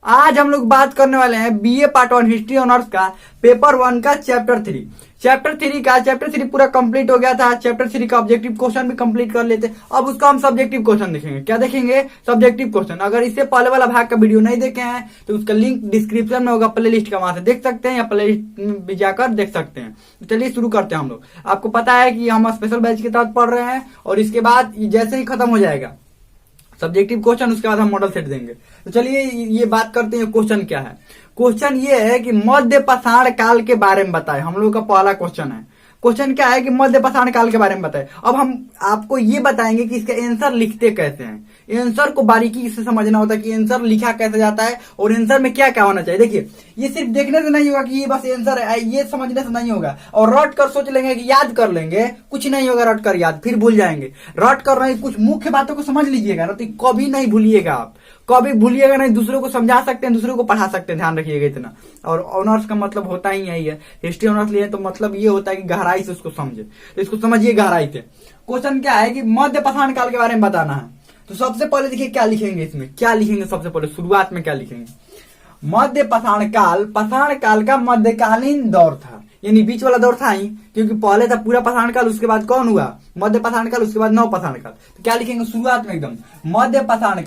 आज हम लोग बात करने वाले हैं बीए पार्ट 1 हिस्ट्री ऑनर्स का पेपर 1 का चैप्टर थ्री पूरा कंप्लीट हो गया था। चैप्टर 3 का ऑब्जेक्टिव क्वेश्चन भी कंप्लीट कर लेते। अब उसका हम सब्जेक्टिव क्वेश्चन देखेंगे। क्या देखेंगे? Subjective question. अगर इससे पहले वाला भाग का वीडियो नहीं देखे हैं तो उसका लिंक डिस्क्रिप्शन में होगा, प्ले लिस्ट का, वहां से देख सकते हैं या प्ले लिस्ट में भी जाकर देख सकते हैं। तो चलिए शुरू करते हैं हम लोग। आपको पता है कि हम स्पेशल बैच के तहत पढ़ रहे हैं और इसके बाद जैसे ही खत्म हो जाएगा सब्जेक्टिव क्वेश्चन, उसके बाद हम मॉडल सेट देंगे। तो चलिए ये बात करते हैं क्वेश्चन क्या है। क्वेश्चन ये है कि मध्य पाषाण काल के बारे में बताएं। हम लोग का पहला क्वेश्चन है। क्वेश्चन क्या है कि मध्य पाषाण काल के बारे में बताएं। अब हम आपको ये बताएंगे कि इसका आंसर लिखते कैसे हैं। आंसर को बारीकी से समझना होता है कि आंसर लिखा कैसे जाता है और आंसर में क्या क्या होना चाहिए। देखिए, ये सिर्फ देखने से नहीं होगा कि ये बस आंसर है, ये समझने से नहीं होगा। और रट कर सोच लेंगे कि याद कर लेंगे, कुछ नहीं होगा रट कर याद, फिर भूल जाएंगे। रट कर रहे कुछ मुख्य बातों को समझ लीजिएगा ना, तो कभी नहीं भूलिएगा। आप कभी भूलिएगा नहीं। दूसरों को समझा सकते हैं, दूसरों को पढ़ा सकते हैं, ध्यान रखिएगा इतना। और ऑनर्स का मतलब होता ही यही है। हिस्ट्री ऑनर्स लिए तो मतलब ये होता है कि गहराई से उसको समझे। तो इसको समझिए गहराई से। क्वेश्चन क्या है कि मध्य पाषाण काल के बारे में बताना है। तो सबसे पहले देखिए क्या लिखेंगे इसमें, क्या लिखेंगे सबसे पहले शुरुआत में क्या लिखेंगे। मध्य पाषाण काल का मध्यकालीन दौर था, यानी बीच वाला दौर था ही, क्योंकि पहले था पूरा पाषाण काल, उसके बाद कौन हुआ? मध्य पाषाण काल, उसके बाद नव पाषाण काल। तो क्या लिखेंगे शुरुआत में एकदम, मध्य पाषाण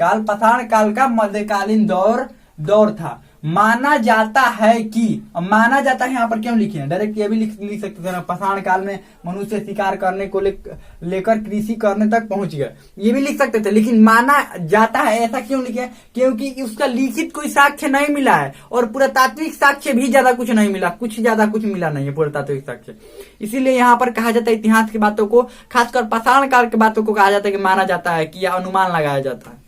काल का मध्यकालीन दौर था। माना जाता है कि, माना जाता है यहाँ पर क्यों लिखे हैं? डायरेक्ट ये भी लिख सकते थे ना, पाषाण काल में मनुष्य शिकार करने को लेकर कृषि करने तक पहुंच गए, ये भी लिख सकते थे। लेकिन माना जाता है ऐसा क्यों लिखे? क्योंकि उसका लिखित कोई साक्ष्य नहीं मिला है और पुरातात्विक साक्ष्य भी ज्यादा कुछ नहीं मिला, ज्यादा कुछ मिला नहीं है पुरातात्विक साक्ष्य। इसीलिए यहाँ पर कहा जाता है इतिहास की बातों को, खासकर पाषाण काल की बातों को कहा जाता है कि माना जाता है कि अनुमान लगाया जाता है।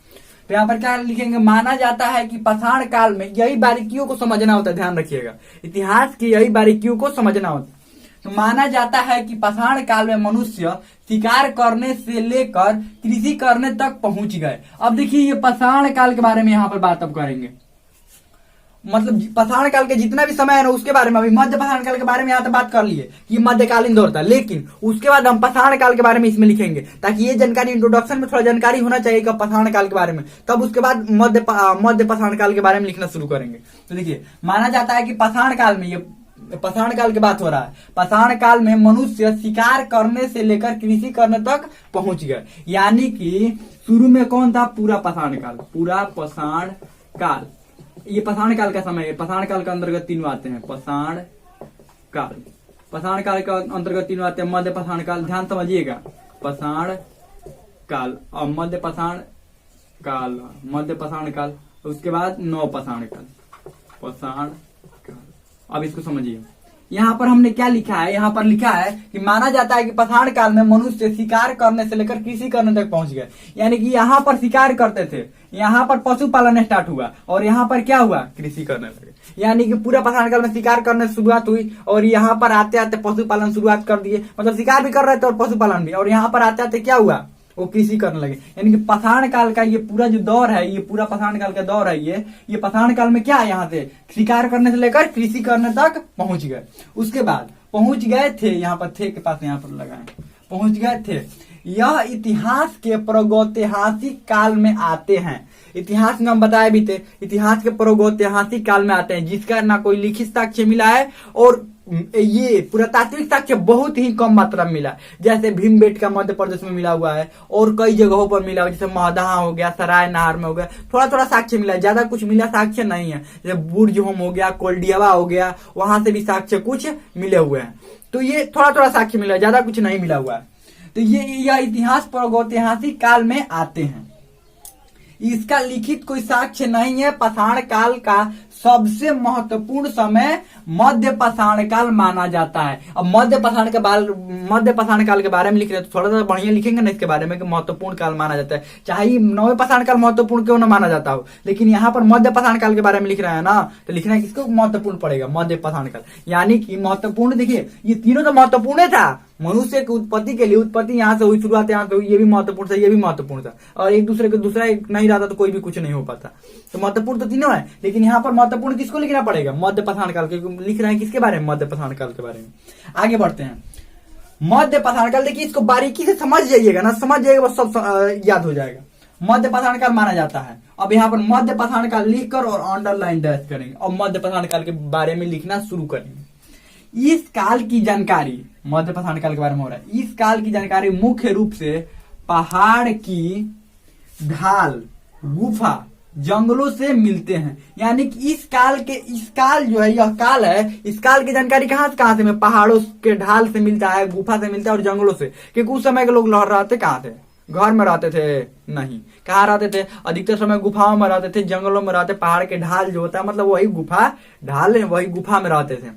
तो यहाँ पर क्या लिखेंगे? माना जाता है कि पाषाण काल में, यही बारीकियों को समझना होता है, ध्यान रखिएगा, इतिहास की यही बारीकियों को समझना होता है। तो माना जाता है कि पाषाण काल में मनुष्य शिकार करने से लेकर कृषि करने तक पहुंच गए। अब देखिए ये पाषाण काल के बारे में यहाँ पर बात अब करेंगे। मतलब पाषाण काल के जितना भी समय है ना उसके बारे में, अभी मध्य पाषाण काल के बारे में यहाँ तक बात कर लिए कि मध्यकालीन दौर था, लेकिन उसके बाद हम पाषाण काल के बारे में इसमें लिखेंगे, ताकि ये जानकारी इंट्रोडक्शन में थोड़ा जानकारी होना चाहिए कि पाषाण काल के बारे में। तब उसके बाद मध्य पाषाण काल के बारे में लिखना शुरू करेंगे। तो देखिए, माना जाता है कि पाषाण काल में, ये पाषाण काल की बात हो रहा है, पाषाण काल में मनुष्य शिकार करने से लेकर कृषि करने तक पहुंच गए। यानी कि शुरू में कौन था? पूरा पाषाण काल। ये पाषाण काल का समय है। पाषाण काल के अंतर्गत तीनों आते हैं। पाषाण काल का अंतर्गत तीनों आते हैं। मध्य पाषाण काल, ध्यान समझिएगा, पाषाण काल और मध्य पाषाण काल, उसके बाद नव पाषाण काल। अब इसको समझिए, यहाँ पर हमने क्या लिखा है? यहाँ पर लिखा है कि माना जाता है कि पाषाण काल में मनुष्य शिकार करने से लेकर कृषि करने तक पहुंच गए। यानी कि यहाँ पर शिकार करते थे, यहाँ पर पशुपालन स्टार्ट हुआ और यहाँ पर क्या हुआ? कृषि करने लगे। यानी कि पूरा पाषाण काल में शिकार करने से शुरुआत हुई और यहाँ पर आते आते पशुपालन शुरुआत कर दिए। मतलब शिकार भी कर रहे थे और पशुपालन भी, और यहाँ पर आते आते क्या हुआ? वो कृषि करने लगे। यानी कि पाषाण काल का ये पूरा जो दौर है, ये पूरा पाषाण काल का दौर है, ये पाषाण काल में क्या है? यहाँ से शिकार करने से लेकर कृषि करने तक पहुंच गए। उसके बाद पहुंच गए थे, यहाँ पर थे के पास यहाँ पर लगाए, पहुंच गए थे। यह इतिहास के प्रागैतिहासिक काल में आते हैं। इतिहास में हम बताए भी थे, इतिहास के प्रागैतिहासिक काल में आते हैं, जिसका ना कोई लिखित साक्ष्य मिला है और ये पुरातात्विक साक्ष्य बहुत ही कम मात्रा में मिला। जैसे भीमबेटका मध्य प्रदेश में मिला हुआ है और कई जगहों पर मिला हुआ, जैसे महदहा हो गया, सराय नहर में हो गया, थोड़ा थोड़ा साक्ष्य मिला है, ज्यादा कुछ मिला साक्ष्य नहीं है। जैसे बुर्ज होम हो गया, कोल्डियावा हो गया, वहां से भी साक्ष्य कुछ मिले हुए हैं। तो ये थोड़ा थोड़ा साक्ष्य मिला है, ज्यादा कुछ नहीं मिला हुआ है। तो यह इतिहास प्रागैतिहासिक काल में आते हैं। इसका लिखित कोई साक्ष्य नहीं है। पाषाण काल का सबसे महत्वपूर्ण समय मध्य पाषाण काल माना जाता है। अब मध्य पाषाण काल के बारे में लिख रहे तो थोड़ा सा बढ़िया लिखेंगे ना इसके बारे में कि महत्वपूर्ण काल माना जाता है। चाहे नवे पाषाण काल महत्वपूर्ण क्यों ना माना जाता हो, लेकिन यहाँ पर मध्य पाषाण काल के बारे में लिख रहे हैं ना, तो लिखना है किसको महत्वपूर्ण पड़ेगा? मध्य पाषाण काल। यानी कि महत्वपूर्ण, देखिए ये तीनों तो महत्वपूर्ण था। मनुष्य की उत्पत्ति के लिए, उत्पत्ति यहाँ से हुई, शुरुआत यहाँ से हुई, ये भी महत्वपूर्ण था, ये भी महत्वपूर्ण था, और एक दूसरे को दूसरा नहीं रहता तो कोई भी कुछ नहीं हो पाता। तो महत्वपूर्ण तो तीनों है, लेकिन यहाँ पर महत्वपूर्ण किसको लिखना पड़ेगा? मध्य पाषाण काल के। लिख रहे हैं किसके बारे में? मध्य पाषाण काल के बारे में। आगे बढ़ते हैं। मध्य पाषाण काल, देखिए इसको बारीकी से समझ जाइएगा ना, समझ जाइएगा बस सब याद हो जाएगा। मध्य पाषाण काल माना जाता है अब यहाँ पर मध्य पाषाण काल लिखकर और अंडरलाइन डैश करेंगे और मध्य पाषाण काल के बारे में लिखना शुरू करेंगे। इस काल की जानकारी, मध्य पाषाण काल के बारे में हो रहा है, इस काल की जानकारी मुख्य रूप से पहाड़ की ढाल, गुफा, जंगलों से मिलते हैं। यानी कि इस काल जो है, यह काल है, इस काल की जानकारी कहाँ से में पहाड़ों के ढाल से मिलता है, गुफा से मिलता है और जंगलों से। क्योंकि उस समय के लोग रहते कहाँ थे? घर में रहते थे? नहीं, कहाँ रहते थे? अधिकतर समय गुफाओं में रहते थे, जंगलों में रहते। पहाड़ के ढाल जो होता है मतलब वही गुफा ढाल है, वही गुफा में रहते थे।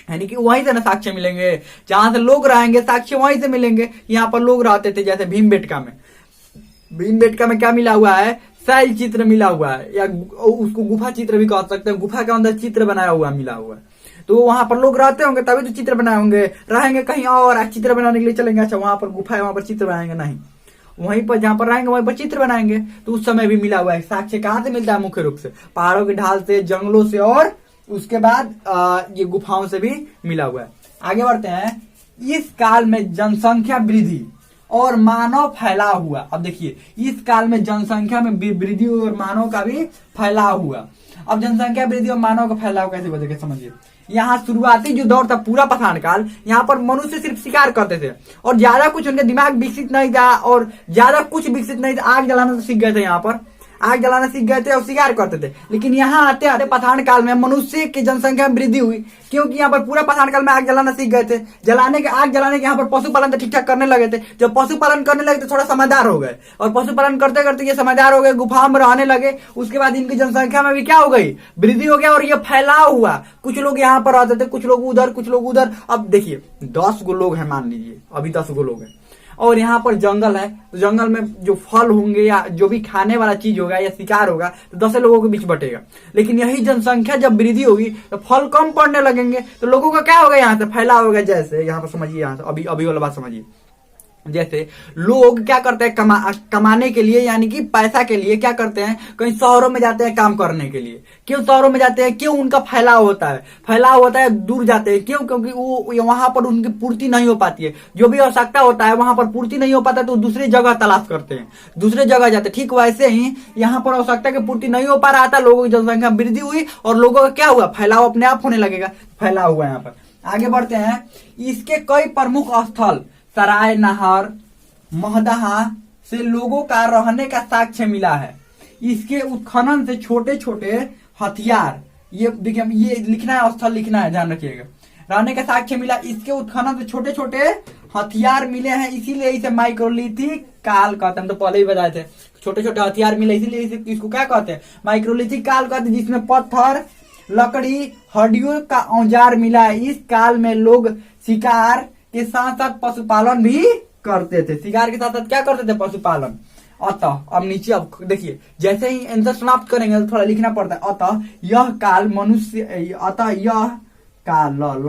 यानी कि वहीं से ना साक्ष्य मिलेंगे, जहां से लोग रहेंगे साक्ष्य वहीं से मिलेंगे। यहाँ पर लोग रहते थे, जैसे भीमबेटका में क्या मिला हुआ है? शैल चित्र मिला हुआ है, या उसको गुफा चित्र भी कह सकते हैं। गुफा के अंदर चित्र बनाया हुआ मिला हुआ है, तो वहां पर लोग रहते होंगे तभी तो चित्र बनाए होंगे। रहेंगे कहीं और, चित्र बनाने के लिए चलेंगे, अच्छा वहां पर गुफा है वहां पर चित्र बनाएंगे? नहीं, वहीं पर जहां पर रहेंगे वहीं पर चित्र बनाएंगे। तो उस समय भी मिला हुआ है। साक्ष्य कहाँ से मिलता है? मुख्य रूप से पहाड़ों की ढाल से, जंगलों से और उसके बाद ये गुफाओं से भी मिला हुआ है। आगे बढ़ते हैं। इस काल में जनसंख्या वृद्धि और मानव फैलाव हुआ। अब देखिए, इस काल में जनसंख्या में वृद्धि और मानव का भी फैलाव हुआ। अब जनसंख्या वृद्धि और मानव का फैलाव कैसे बदलेगा समझिए। यहाँ शुरुआती जो दौर था पूरा पाषाण काल, यहाँ पर मनुष्य सिर्फ शिकार करते थे और ज्यादा कुछ उनके दिमाग विकसित नहीं था और ज्यादा कुछ विकसित नहीं था। आग जलाना तो सीख गए थे, यहाँ पर आग जलाना सीख गए थे और शिकार करते थे। लेकिन यहाँ आते आते पाषाण काल में मनुष्य की जनसंख्या में वृद्धि हुई, क्योंकि यहाँ पर पूरा पाषाण काल में आग जलाना सीख गए थे। आग जलाने के यहाँ पर पशुपालन तो ठीक ठाक करने लगे थे। जब पशुपालन करने लगे तो थोड़ा समझदार हो गए और पशुपालन करते करते ये समझदार हो गए, गुफाओं में रहने लगे। उसके बाद इनकी जनसंख्या में भी क्या हो गई? वृद्धि हो गया और ये फैलाव हुआ। कुछ लोग यहाँ पर रहते थे, कुछ लोग उधर, कुछ लोग उधर। अब देखिए 10 गो लोग हैं, मान लीजिए अभी 10 गो लोग हैं और यहाँ पर जंगल है, तो जंगल में जो फल होंगे या जो भी खाने वाला चीज होगा या शिकार होगा तो 10 लोगों के बीच बटेगा। लेकिन यही जनसंख्या जब वृद्धि होगी तो फल कम पड़ने लगेंगे, तो लोगों का क्या होगा? यहाँ से फैलाव होगा। जैसे यहाँ पर समझिए, यहाँ से अभी वाला बात समझिए। जैसे लोग क्या करते हैं कमाने के लिए, यानी कि पैसा के लिए क्या करते हैं? कहीं शहरों में जाते हैं काम करने के लिए। क्यों शहरों में जाते हैं? क्यों? उनका फैलाव होता है, दूर जाते हैं। क्यों? क्योंकि वो वहां पर उनकी पूर्ति नहीं हो पाती है, जो भी आवश्यकता होता है वहां पर पूर्ति नहीं हो पाता, तो दूसरी जगह तलाश करते हैं, दूसरे जगह जाते हैं। ठीक वैसे ही यहाँ पर आवश्यकता की पूर्ति नहीं हो पा रहा था, लोगों की जनसंख्या वृद्धि हुई और लोगों का क्या हुआ? फैलाव अपने आप होने लगेगा, फैलाव हुआ। यहाँ पर आगे बढ़ते हैं। इसके कई प्रमुख स्थल सराय, नहर, महदहा से लोगों का रहने का साक्ष्य मिला है। इसके उत्खनन से छोटे छोटे हथियार, ये देखिए ये लिखना है, स्थल लिखना है, ध्यान रखिएगा। रहने का साक्ष्य मिला, इसके उत्खनन से छोटे छोटे हथियार मिले हैं, इसीलिए इसे माइक्रोलिथिक काल कहते हैं। हम तो पहले ही बताए थे, छोटे छोटे हथियार मिले इसीलिए इसको क्या कहते हैं? माइक्रोलिथिक काल कहते हैं, जिसमें पत्थर, लकड़ी, हड्डियों का औजार मिला है। इस काल में लोग शिकार के साथ साथ पशुपालन भी करते थे। शिकार के साथ साथ क्या करते थे? पशुपालन। अतः अब नीचे अब देखिए, जैसे ही आंसर समाप्त करेंगे तो थोड़ा लिखना पड़ता है। अतः यह काल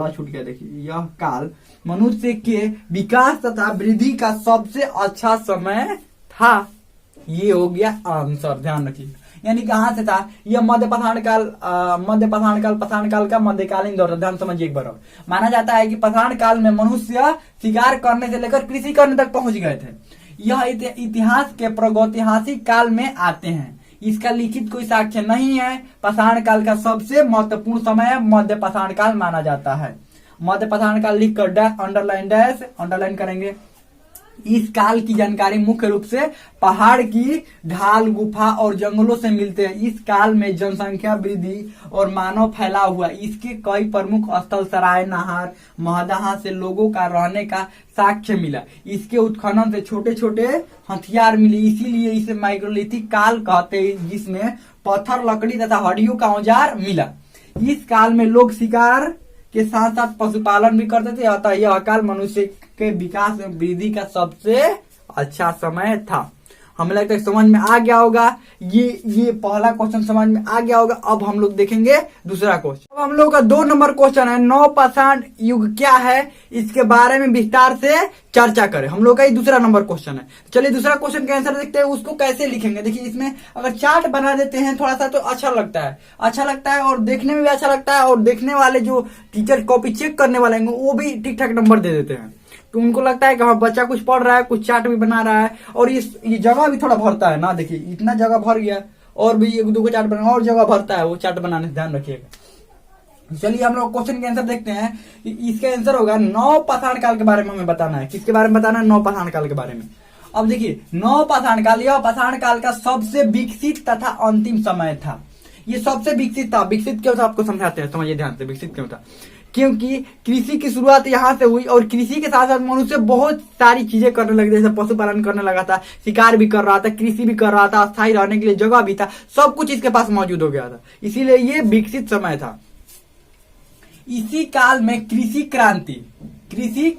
छूट गया, देखिए यह काल मनुष्य के विकास तथा वृद्धि का सबसे अच्छा समय था। ये हो गया आंसर, ध्यान रखिए। यानी कहां से था? यह मध्य पाषाण काल पाषाण काल का मध्यकालीन दौर। ध्यान समझिए एक बार और। माना जाता है कि पाषाण काल में मनुष्य शिकार करने से लेकर कृषि करने तक पहुंच गए थे। यह इतिहास के प्रागैतिहासिक काल में आते हैं। इसका लिखित कोई साक्ष्य नहीं है। पाषाण काल का सबसे महत्वपूर्ण समय मध्य पाषाण काल माना जाता है। मध्य पाषाण काल लिख कर अंडरलाइन करेंगे। इस काल की जानकारी मुख्य रूप से पहाड़ की ढाल, गुफा और जंगलों से मिलते हैं। इस काल में जनसंख्या वृद्धि और मानव फैलाव हुआ। इसके कई प्रमुख स्थल सराय, नहर, महदहा से लोगों का रहने का साक्ष्य मिला। इसके उत्खनन से छोटे छोटे हथियार मिले, इसीलिए इसे माइक्रोलिथिक काल कहते हैं, जिसमें पत्थर, लकड़ी तथा हड्डियों का औजार मिला। इस काल में लोग शिकार के साथ साथ पशुपालन भी करते थे। अतः यह काल मनुष्य के विकास में वृद्धि का सबसे अच्छा समय था। हमें लगता है समझ में आ गया होगा। ये पहला क्वेश्चन समझ में आ गया होगा। अब हम लोग देखेंगे दूसरा क्वेश्चन। अब हम लोग का 2 नंबर क्वेश्चन है, नवपाषाण युग क्या है, इसके बारे में विस्तार से चर्चा करें। हम लोग का ये दूसरा नंबर क्वेश्चन है। चलिए दूसरा क्वेश्चन का आंसर देखते हैं। उसको कैसे लिखेंगे, देखिए इसमें अगर चार्ट बना देते हैं थोड़ा सा तो अच्छा लगता है और देखने में भी अच्छा लगता है, और देखने वाले जो टीचर कॉपी चेक करने वाले हैं वो भी ठीक ठाक नंबर दे देते हैं। तो उनको लगता है कि हाँ बच्चा कुछ पढ़ रहा है, कुछ चार्ट भी बना रहा है, और ये जगह भी थोड़ा भरता है ना। देखिए इतना जगह भर गया और भी एक दो को चार्ट बनाना और जगह भरता है वो चार्ट बनाने से, ध्यान रखिएगा। चलिए हम लोग क्वेश्चन के आंसर देखते हैं। इसका आंसर होगा नौ पाषाण काल के बारे में हमें बताना है। किसके बारे में बताना है? नौ पाषाण काल के बारे में। अब देखिए नौ पाषाण काल, यह पाषाण काल का सबसे विकसित तथा अंतिम समय था। ये सबसे विकसित था। विकसित क्यों था आपको समझाते हैं, समझिए ध्यान से। विकसित क्यों था? क्योंकि कृषि की शुरुआत यहाँ से हुई और कृषि के साथ साथ मनुष्य बहुत सारी चीजें करने लगे, जैसे पशुपालन करने लगा था, शिकार भी कर रहा था, कृषि भी कर रहा था, स्थायी रहने के लिए जगह भी था, सब कुछ इसके पास मौजूद हो गया था। इसीलिए ये विकसित समय था। इसी काल में कृषि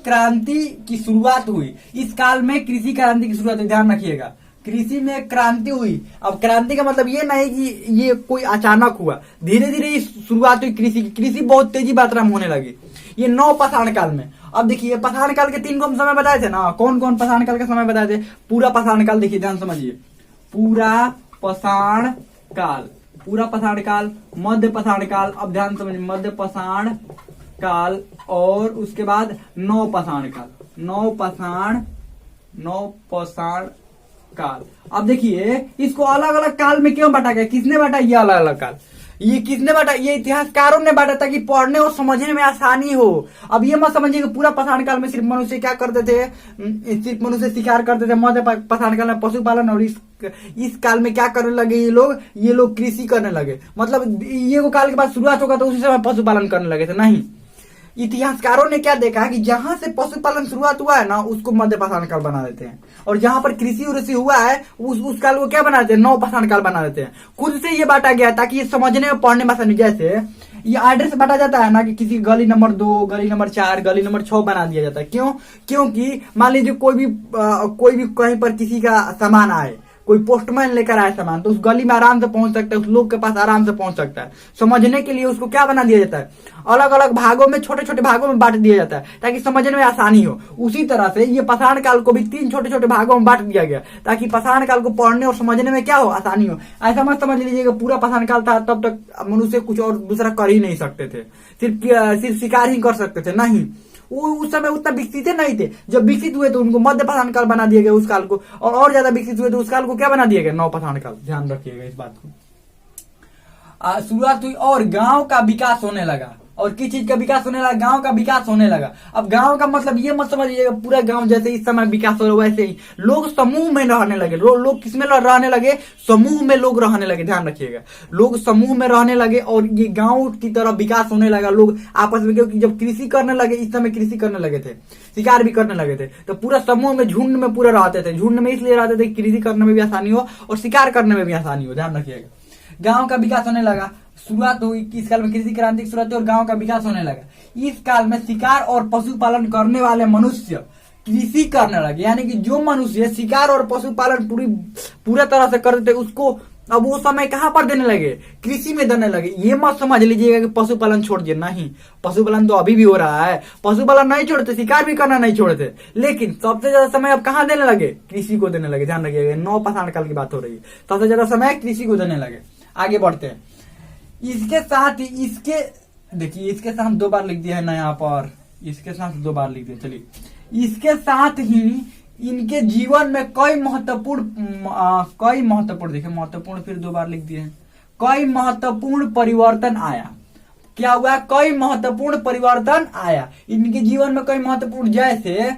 क्रांति की शुरुआत हुई। इस काल में कृषि क्रांति की शुरुआत हुई, ध्यान रखिएगा। कृषि में क्रांति हुई। अब क्रांति का मतलब ये नहीं कि ये कोई अचानक हुआ, धीरे धीरे शुरुआत हुई कृषि की। कृषि बहुत तेजी मात्रा में होने लगी ये नौ पाषाण काल में। अब देखिए पाषाण काल के 3 को हम समय बताए थे ना, कौन कौन पाषाण काल का समय बताए थे? पूरा पाषाण काल, देखिए ध्यान समझिए, पूरा पाषाण काल, पूरा पाषाण काल, मध्य पाषाण काल, अब ध्यान समझिए, मध्य पाषाण काल, और उसके बाद नौ पाषाण काल, नौ पाषाण काल। अब देखिए इसको अलग अलग काल में क्यों बांटा गया? किसने बांटा ये अलग अलग काल? ये किसने बांटा? ये इतिहासकारों ने बांटा ताकि पढ़ने और समझने में आसानी हो। अब ये मत समझिए कि पूरा पाषाण काल में सिर्फ मनुष्य क्या करते थे, सिर्फ मनुष्य शिकार करते थे। मध्य पाषाण काल में पशुपालन, और इस काल में क्या करने लगे ये लोग कृषि करने लगे। मतलब ये वो काल के बाद शुरुआत होगा तो उसी समय पशुपालन करने लगे थे? नहीं, इतिहासकारों ने क्या देखा कि जहां से पशुपालन शुरुआत हुआ है ना उसको मध्य पाषाण काल बना देते हैं, और जहां पर कृषि उर्षि हुआ है उस काल को क्या बना देते हैं? नौ पाषाण काल बना देते हैं। खुद से ये बांटा गया ताकि ये समझने और पढ़ने में आसानी। जैसे ये आर्डर से बांटा जाता है ना कि किसी गली नंबर 2, गली नंबर 4, गली नंबर 6 बना दिया जाता है। क्यों? क्योंकि मान लीजिए कोई भी कहीं पर किसी का सामान आए, कोई पोस्टमैन लेकर आए सामान, तो उस गली में आराम से पहुंच सकता है, उस लोग के पास आराम से पहुंच सकता है। समझने के लिए उसको क्या बना दिया जाता है? अलग अलग भागों में, छोटे छोटे भागों में बांट दिया जाता है ताकि समझने में आसानी हो। उसी तरह से ये पाषाण काल को भी 3 छोटे छोटे भागों में बांट दिया गया ताकि पाषाण काल को पढ़ने और समझने में क्या हो? आसानी हो। ऐसा मत समझ लीजिएगा पूरा पाषाण काल था तब तक मनुष्य कुछ और दूसरा कर ही नहीं सकते थे, सिर्फ शिकार ही कर सकते थे। नहीं, वो उस समय उतना विकसित नहीं थे। जब विकसित हुए तो उनको मध्य पाषाण काल बना दिया गया उस काल को, और ज्यादा विकसित हुए तो उस काल को क्या बना दिया गया? नौ पाषाण काल। ध्यान रखिएगा इस बात को। शुरुआत हुई और गांव का विकास होने लगा। और किस चीज का विकास होने लगा? गांव का विकास होने लगा। अब गांव का मतलब ये मत समझिएगा पूरा गांव जैसे इस समय विकास हो रहा है वैसे ही लोग समूह में रहने लगे। लोग किसमें रहने लगे? समूह में लोग रहने लगे। ध्यान रखिएगा, लोग समूह में रहने लगे और ये गांव की तरफ विकास होने लगा। लोग आपस में, क्योंकि जब कृषि करने लगे, इस समय कृषि करने लगे थे, शिकार भी करने लगे थे, तो पूरा समूह में, झुंड में पूरा रहते थे। झुंड में इसलिए रहते थे कि कृषि करने में भी आसानी हो और शिकार करने में भी आसानी हो। ध्यान रखिएगा, गांव का विकास होने लगा। शुरुआत हुई इस काल में, कृषि क्रांति की शुरुआत हुई और गांव का विकास होने लगा। इस काल में शिकार और पशुपालन करने वाले मनुष्य कृषि करने लगे, यानी कि जो मनुष्य शिकार और पशुपालन पूरा तरह से करते थे उसको अब वो समय कहां पर देने लगे? कृषि में देने लगे। ये मत समझ लीजिएगा कि पशुपालन छोड़ दिए, नहीं, पशुपालन तो अभी भी हो रहा है। पशुपालन नहीं छोड़ते, शिकार भी करना नहीं छोड़ते, लेकिन सबसे ज्यादा समय अब कहां देने लगे? कृषि को देने लगे। ध्यान रखिएगा, नौ पाषाण काल की बात हो रही है। सबसे ज्यादा समय कृषि को देने लगे। आगे बढ़ते हैं। इसके साथ ही देखिए इसके साथ 2 बार लिख दिया है ना यहाँ पर, इसके साथ 2 बार लिख दिया। चलिए, इसके साथ ही इनके जीवन में कई महत्वपूर्ण देखिए महत्वपूर्ण फिर 2 बार लिख दिए हैं। कई महत्वपूर्ण परिवर्तन आया। क्या हुआ? कई महत्वपूर्ण परिवर्तन आया इनके जीवन में। कई महत्वपूर्ण, जैसे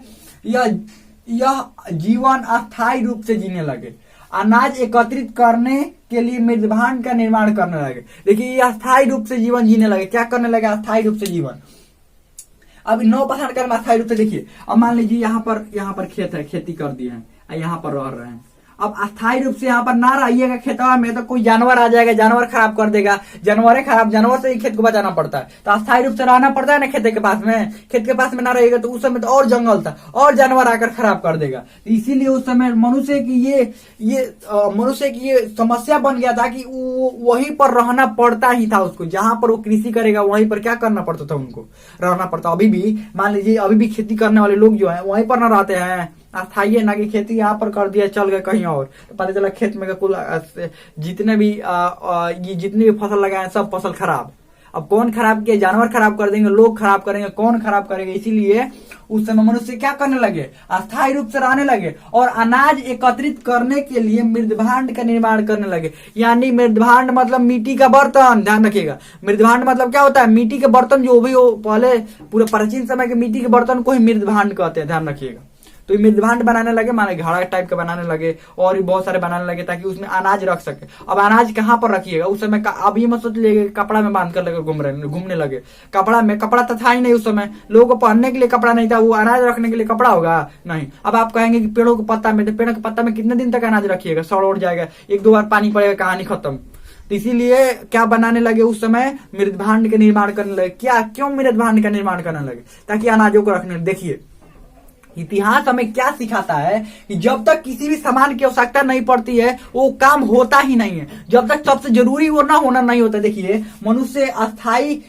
यह जीवन अस्थायी रूप से जीने लगे। अनाज एकत्रित करने के लिए मृदभांड का निर्माण करने लगे। देखिए ये अस्थायी रूप से जीवन जीने लगे। क्या करने लगे? अस्थायी रूप से जीवन। अब नौ पाषाण काल में अस्थायी रूप से, देखिए अब मान लीजिए यहाँ पर खेत है, खेती कर दिए हैं, यहाँ पर रह रहे हैं। अब अस्थायी रूप से यहाँ पर ना रहिएगा खेतवा में तो कोई जानवर आ जाएगा, जानवर खराब कर देगा। जानवर से ही खेत को बचाना पड़ता है, तो अस्थायी रूप से रहना पड़ता है ना खेत के पास में। खेत के पास में ना रहेगा तो उस समय तो और जंगल था और जानवर आकर खराब कर देगा। इसीलिए उस समय मनुष्य की ये समस्या बन गया था कि वहीं पर रहना पड़ता ही था उसको। जहां पर वो कृषि करेगा वहीं पर क्या करना पड़ता था? उनको रहना पड़ता। अभी भी मान लीजिए अभी भी खेती करने वाले लोग जो है वहीं पर न रहते हैं। अस्थायी ना कि खेती यहाँ पर कर दिया, चल गए कहीं और, तो पता चला खेत में कुल जितने भी फसल लगाए सब फसल खराब। अब कौन खराब किया? जानवर खराब कर देंगे, लोग खराब करेंगे, कौन खराब करेंगे? इसीलिए उस समय मनुष्य क्या करने लगे? अस्थायी रूप से रहने लगे और अनाज एकत्रित करने के लिए मृदभांड का निर्माण करने लगे। यानी मृदभांड मतलब मिट्टी का बर्तन, ध्यान रखिएगा। मृदभांड मतलब क्या होता है? मिट्टी के बर्तन जो भी हो, पहले पूरे प्राचीन समय के मिट्टी के बर्तन को ही मृदभांड कहते हैं, ध्यान रखिएगा। तो ये मृदभांड बनाने लगे, माने घड़ा टाइप का बनाने लगे और भी बहुत सारे बनाने लगे ताकि उसमें अनाज रख सके। अब अनाज कहाँ पर रखिएगा? उस समय अब ये मत सोच लीजिए कपड़ा में बांध कर लगे घूमने लगे। कपड़ा तो था ही नहीं उस समय, लोगों को पहनने के लिए कपड़ा नहीं था, वो अनाज रखने के लिए कपड़ा होगा नहीं। अब आप कहेंगे कि पेड़ों के पत्ता में, तो पेड़ों के पत्ता में कितने दिन तक अनाज रखिएगा? सड़ उड़ जाएगा, एक दो बार पानी पड़ेगा, कहानी खत्म। तो इसीलिए क्या बनाने लगे उस समय? मृदभांड का निर्माण करने लगे। क्या, क्यों मृदभांड का निर्माण करने लगे? ताकि अनाजों को रखने। देखिए इतिहास हमें क्या सिखाता है कि जब तक किसी भी सामान की आवश्यकता नहीं पड़ती है वो काम होता ही नहीं है। जब तक सबसे जरूरी वो ना होना नहीं होता। देखिए मनुष्य अस्थाई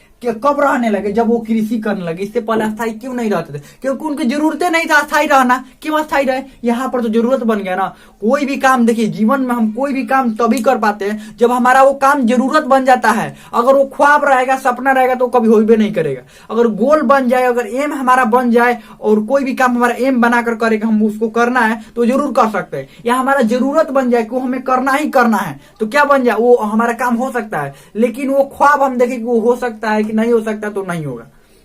कब रहने लगे? जब वो कृषि करने लगे। इससे पहले अस्थाई क्यों नहीं रहते थे? क्योंकि उनकी जरूरतें नहीं था अस्थाई रहना। क्यों अस्थाई रहे? यहाँ पर तो जरूरत बन गया ना। कोई भी काम, देखिए जीवन में हम कोई भी काम तभी कर पाते हैं जब हमारा वो काम जरूरत बन जाता है। अगर वो ख्वाब रहेगा, सपना रहेगा तो कभी हो भी नहीं करेगा। अगर गोल बन जाए, अगर एम हमारा बन जाए और कोई भी काम हमारा एम बनाकर करेगा, हम उसको करना है तो जरूर कर सकते हैं। या हमारा जरूरत बन जाए कि वो हमें करना ही करना है तो क्या बन जाए? वो हमारा काम हो सकता है। लेकिन वो ख्वाब हम देखें कि वो हो सकता है कि नहीं हो सकता तो नहीं होगा,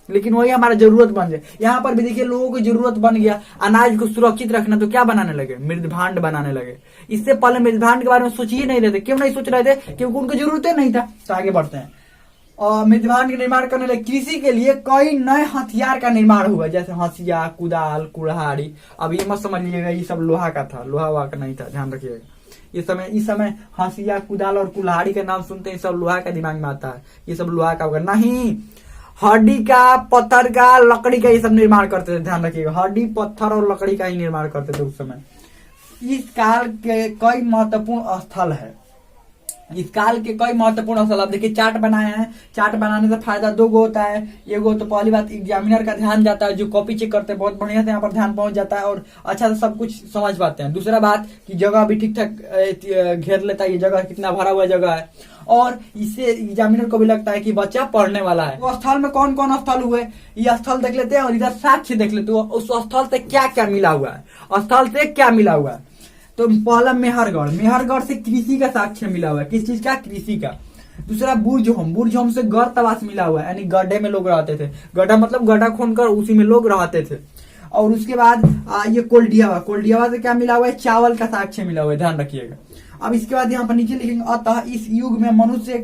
लेकिन वही हमारा जरूरत बन जाए। यहाँ पर भी देखिए लोगों की जरूरत बन गया अनाज को सुरक्षित रखना, तो क्या बनाने लगे? मृदभांड बनाने लगे। इससे पहले मृदभांड के बारे में सोच ही नहीं रहे थे। क्यों नहीं सोच रहे थे? क्योंकि उनको जरूरतें नहीं था। तो आगे बढ़ते हैं। और मृदभांड का निर्माण करने लगे। कृषि के लिए कई नए हथियार का निर्माण हुआ, जैसे हंसिया, कुदाल, कुल्हाड़ी। अब ये मत समझ लीजिएगा ये सब लोहा का था, लोहा वहा का नहीं था, ध्यान रखिएगा। इस समय हंसिया, कुदाल और कुल्हाड़ी का नाम सुनते हैं सब लोहा का दिमाग में आता है, ये सब लोहा का होगा नहीं। हड्डी का, पत्थर का, लकड़ी का ये सब निर्माण करते थे, ध्यान रखिएगा। हड्डी, पत्थर और लकड़ी का ही निर्माण करते थे उस समय। इस काल के कई महत्वपूर्ण स्थल है। इस काल के कई महत्वपूर्ण स्थल, आप देखिए चार्ट बनाए हैं। चार्ट बनाने से फायदा दो गो होता है। एगो तो पहली बात एग्जामिनर का ध्यान जाता है, जो कॉपी चेक करते हैं बहुत बढ़िया से यहाँ पर ध्यान पहुंच जाता है और अच्छा से सब कुछ समझ पाते हैं। दूसरा बात कि जगह भी ठीक ठाक घेर लेता है, ये जगह कितना भरा हुआ जगह है और इससे एग्जामिनर को भी लगता है कि बच्चा पढ़ने वाला है। तो स्थल में कौन कौन स्थल हुए ये स्थल देख लेते हैं और इधर साक्ष्य देख लेते हैं उस स्थल से क्या क्या मिला हुआ है, स्थल से क्या मिला हुआ है। तो पहला मेहरगढ़, मेहरगढ़ से कृषि का साक्ष्य मिला हुआ है। किस चीज का? कृषि का। दूसरा बुर्जहोम, बुर्जहोम से गढ़ तवास मिला हुआ है, यानी गड्ढे में लोग रहते थे। गड्ढा मतलब गड्ढा खोदकर उसी में लोग रहते थे। और उसके बाद ये कोल्डियावा, कोल्डियावा से क्या मिला हुआ है? चावल का साक्ष्य मिला हुआ है, ध्यान रखिएगा। अब इसके बाद यहाँ पर नीचे लिखेंगे अतः इस युग में मनुष्य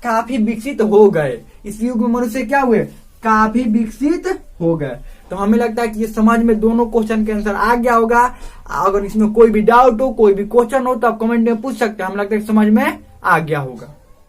काफी विकसित हो गए। इस युग में मनुष्य क्या हुए? काफी विकसित हो गए। तो हमें लगता है कि ये समझ में दोनों क्वेश्चन के आंसर आ गया होगा। अगर इसमें कोई भी डाउट हो, कोई भी क्वेश्चन हो तो आप कमेंट में पूछ सकते हैं। हमें लगता है कि समझ में आ गया होगा।